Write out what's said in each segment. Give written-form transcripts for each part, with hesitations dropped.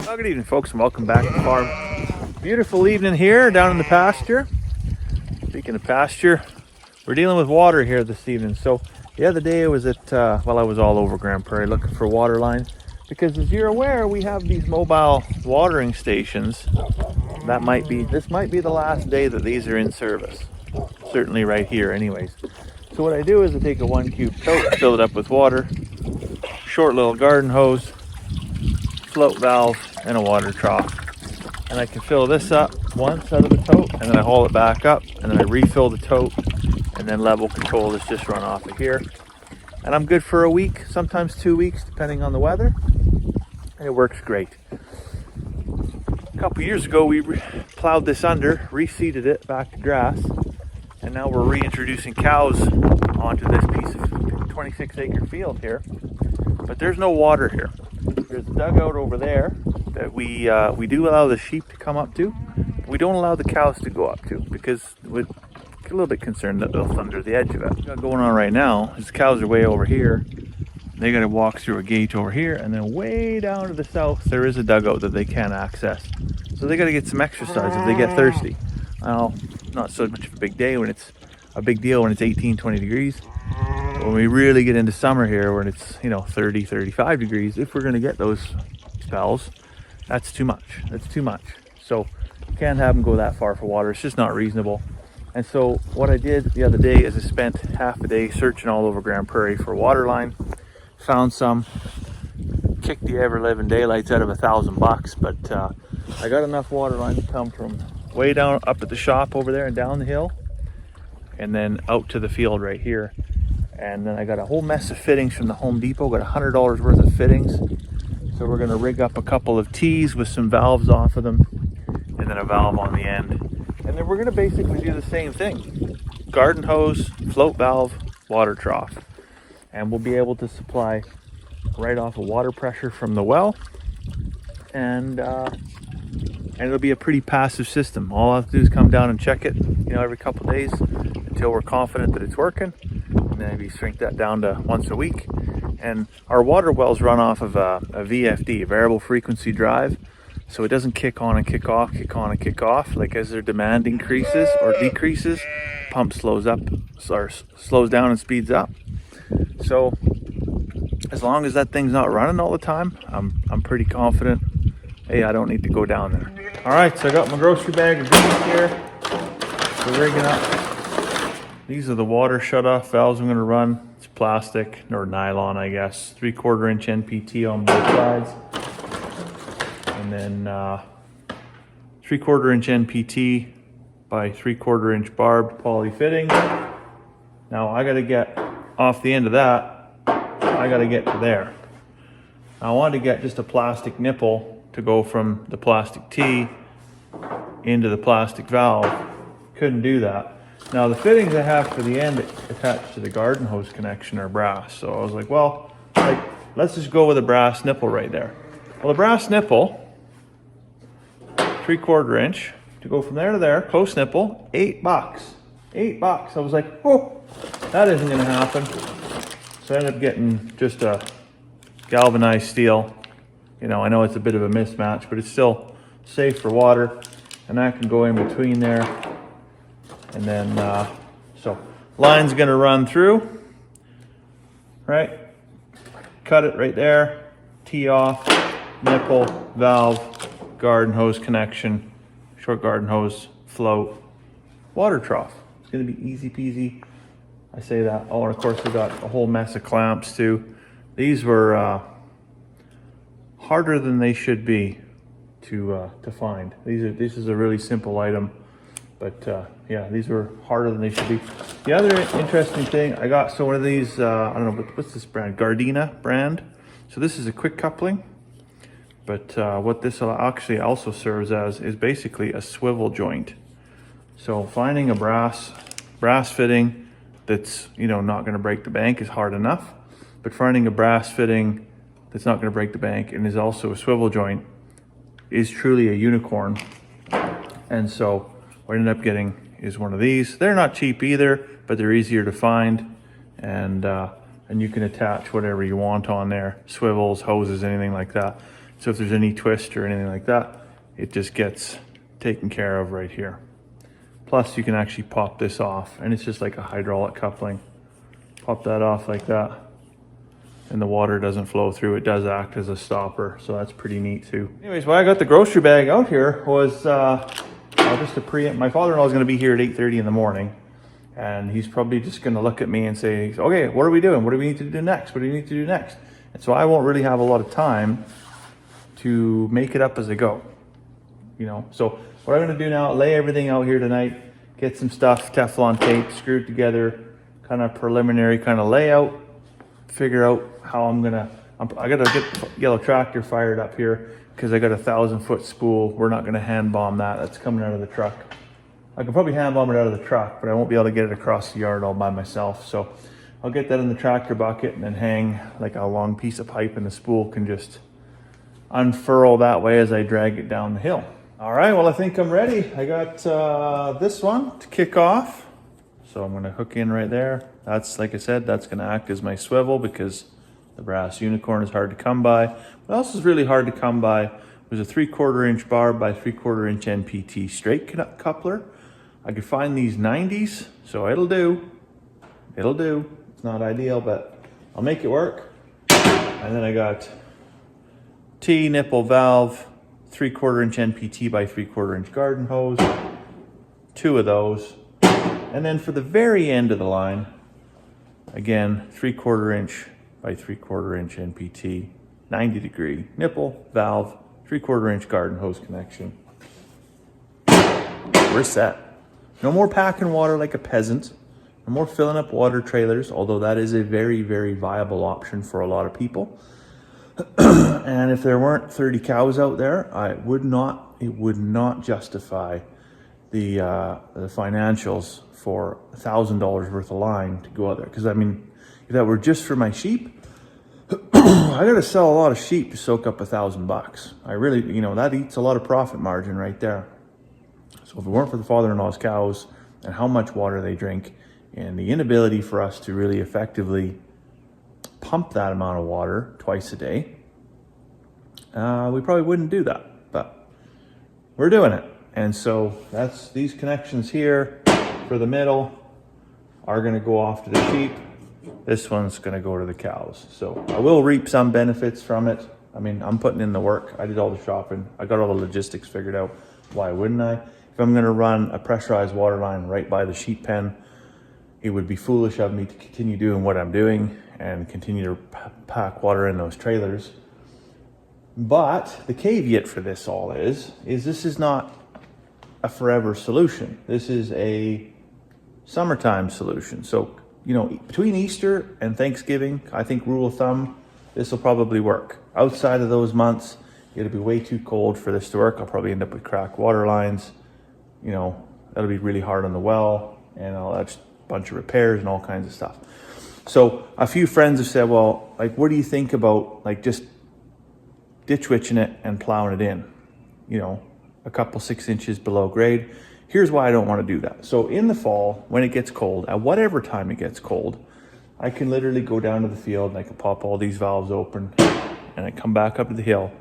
Well, good evening, folks, and welcome back to the farm. Beautiful evening here down in the pasture. Speaking of pasture, we're dealing with water here this evening. So the other day I was at, I was all over Grand Prairie looking for water line, because as you're aware, we have these mobile watering stations. This might be the last day that these are in service. Certainly right here anyways. So what I do is I take a 1 cube tote, fill it up with water, short little garden hose, float valve, and a water trough. And I can fill this up once out of the tote, and then I haul it back up, and then I refill the tote, and then level control this just run off of here. And I'm good for a week, sometimes 2 weeks, depending on the weather, and it works great. A couple years ago, we plowed this under, reseeded it back to grass, and now we're reintroducing cows onto this piece of 26-acre field here. But there's no water here. There's a dugout over there that we do allow the sheep to come up to. We don't allow the cows to go up to because we're a little bit concerned that they'll thunder the edge of it. What's going on right now is the cows are way over here. They got to walk through a gate over here, and then way down to the south there is a dugout that they can't access. So they got to get some exercise if they get thirsty. Now, not so much of a big day when it's a big deal when it's 18, 20 degrees. When we really get into summer here, when it's 30, 35 degrees, if we're going to get those spells, that's too much. That's too much. So you can't have them go that far for water. It's just not reasonable. And so what I did the other day is I spent half a day searching all over Grand Prairie for a water line. Found some, kicked the ever-living daylights out of $1,000, but I got enough water line to come from way down up at the shop over there and down the hill, and then out to the field right here. And then I got a whole mess of fittings from the Home Depot, got $100 worth of fittings. So we're gonna rig up a couple of T's with some valves off of them, and then a valve on the end. And then we're gonna basically do the same thing. Garden hose, float valve, water trough. And we'll be able to supply right off of water pressure from the well. And it'll be a pretty passive system. All I have to do is come down and check it, every couple of days until we're confident that it's working. And then maybe shrink that down to once a week. And our water wells run off of a VFD, variable frequency drive. So it doesn't kick on and kick off, kick on and kick off. Like as their demand increases or decreases, pump slows down and speeds up. So as long as that thing's not running all the time, I'm pretty confident. Hey, I don't need to go down there. All right, so I got my grocery bag of goodies here. We're rigging up. These are the water shut-off valves I'm going to run. It's plastic or nylon, I guess. 3/4 inch NPT on both sides, and then 3/4 inch NPT by 3/4 inch barbed poly fitting. Now I got to get off the end of that. I got to get to there. I wanted to get just a plastic nipple to go from the plastic T into the plastic valve. Couldn't do that. Now the fittings I have for the end attached to the garden hose connection are brass. So I was like, let's just go with a brass nipple right there. Well, the brass nipple, 3/4 inch, to go from there to there, close nipple, $8. $8. I was like, oh, that isn't gonna happen. So I ended up getting just a galvanized steel. I know it's a bit of a mismatch, but it's still safe for water. And that can go in between there. And then, so line's gonna run through, right? Cut it right there, tee off, nipple, valve, garden hose connection, short garden hose, float, water trough. It's gonna be easy peasy. I say that. Oh, and of course we got a whole mess of clamps too. These were harder than they should be to find. This is a really simple item. But yeah, these were harder than they should be. The other interesting thing, I got one of these, I don't know, what's this brand? Gardena brand. So this is a quick coupling. But what this actually also serves as is basically a swivel joint. So finding a brass fitting that's not going to break the bank is hard enough. But finding a brass fitting that's not going to break the bank and is also a swivel joint is truly a unicorn. And so what I ended up getting is one of these. They're not cheap either, but they're easier to find, and you can attach whatever you want on there, swivels, hoses, anything like that. So if there's any twist or anything like that, it just gets taken care of right here. Plus you can actually pop this off, and it's just like a hydraulic coupling. Pop that off like that, and the water doesn't flow through. It does act as a stopper, so that's pretty neat too. Anyways, why I got the grocery bag out here was just to preempt. My father-in-law is going to be here at 8:30 in the morning, and he's probably just going to look at me and say, okay, what are we doing? What do we need to do next? What do we need to do next? And so I won't really have a lot of time to make it up as I go, you know. So what I'm going to do now, lay everything out here tonight, get some stuff, Teflon tape, screwed together, kind of preliminary kind of layout, figure out how I gotta get the yellow tractor fired up here because I got a 1,000-foot spool. We're not gonna hand bomb that. That's coming out of the truck. I can probably hand bomb it out of the truck, but I won't be able to get it across the yard all by myself. So I'll get that in the tractor bucket and then hang like a long piece of pipe, and the spool can just unfurl that way as I drag it down the hill. All right, well, I think I'm ready. I got this one to kick off. So I'm gonna hook in right there. That's, like I said, that's gonna act as my swivel because the brass unicorn is hard to come by. What else is really hard to come by was a 3/4 inch barb by 3/4 inch NPT straight coupler. I could find these 90s, so it'll do. It'll do. It's not ideal, but I'll make it work. And then I got T nipple valve, 3/4 inch NPT by 3/4 inch garden hose, 2 of those. And then for the very end of the line, again, 3/4 inch by 3/4 inch NPT, 90-degree nipple, valve, 3/4 inch garden hose connection. We're set. No more packing water like a peasant. No more filling up water trailers, although that is a very, very viable option for a lot of people. And if there weren't 30 cows out there, it would not justify the financials for $1,000 worth of line to go out there. Because I mean, if that were just for my sheep, I gotta sell a lot of sheep to soak up $1,000. I really, you know, that eats a lot of profit margin right there. So if it weren't for the father-in-law's cows and how much water they drink and the inability for us to really effectively pump that amount of water twice a day, we probably wouldn't do that, but we're doing it. And so that's these connections here for the middle are going to go off to the sheep. This one's going to go to the cows. So I will reap some benefits from it. I mean, I'm putting in the work. I did all the shopping. I got all the logistics figured out. Why wouldn't I? If I'm going to run a pressurized water line right by the sheep pen, it would be foolish of me to continue doing what I'm doing and continue to pack water in those trailers. But the caveat for this all is this is not a forever solution. This is a summertime solution. So, you know, between Easter and Thanksgiving, I think rule of thumb, this will probably work. Outside of those months, it'll be way too cold for this to work. I'll probably end up with cracked water lines. You know, that'll be really hard on the well, and all that, a bunch of repairs and all kinds of stuff. So a few friends have said, well, like, what do you think about like just ditch witching it and plowing it in, you know, a couple 6 inches below grade? Here's why I don't want to do that. So in the fall, when it gets cold, at whatever time it gets cold, I can literally go down to the field and I can pop all these valves open and I come back up to the hill,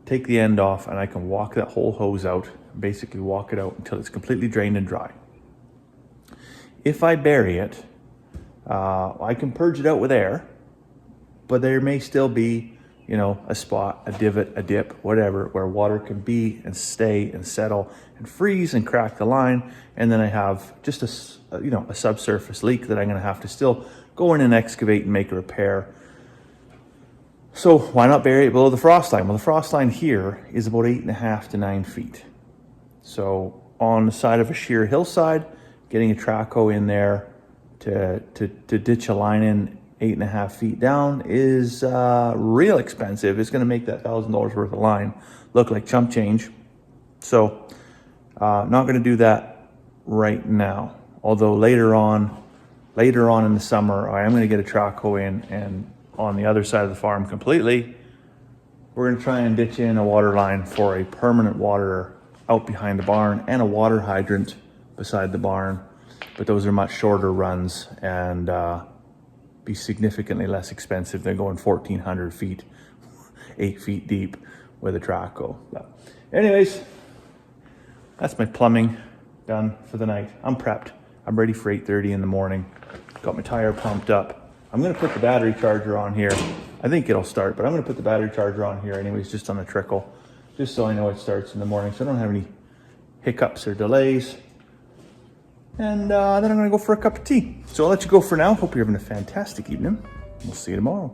take the end off, and I can walk that whole hose out, basically walk it out until it's completely drained and dry. If I bury it, I can purge it out with air, but there may still be, you know, a spot, a divot, a dip, whatever, where water can be and stay and settle and freeze and crack the line. And then I have just a subsurface leak that I'm going to have to still go in and excavate and make a repair. So why not bury it below the frost line? Well, the frost line here is about 8.5 to 9 feet. So on the side of a sheer hillside, getting a track hoe in there to ditch a line in 8.5 feet down is real expensive. It's going to make that $1,000 worth of line look like chump change. So not going to do that right now. Although later on in the summer, I am going to get a track hoe in, and on the other side of the farm completely, we're going to try and ditch in a water line for a permanent waterer out behind the barn and a water hydrant beside the barn. But those are much shorter runs and be significantly less expensive than going 1,400 feet 8 feet deep with a track go. But anyways, that's my plumbing done for the night. I'm prepped. I'm ready for 8:30 in the morning. Got my tire pumped up. I'm gonna put the battery charger on here. I think it'll start, but I'm gonna put the battery charger on here anyways, just on a trickle, just so I know it starts in the morning, so I don't have any hiccups or delays. And then I'm gonna go for a cup of tea. So I'll let you go for now. Hope you're having a fantastic evening. We'll see you tomorrow.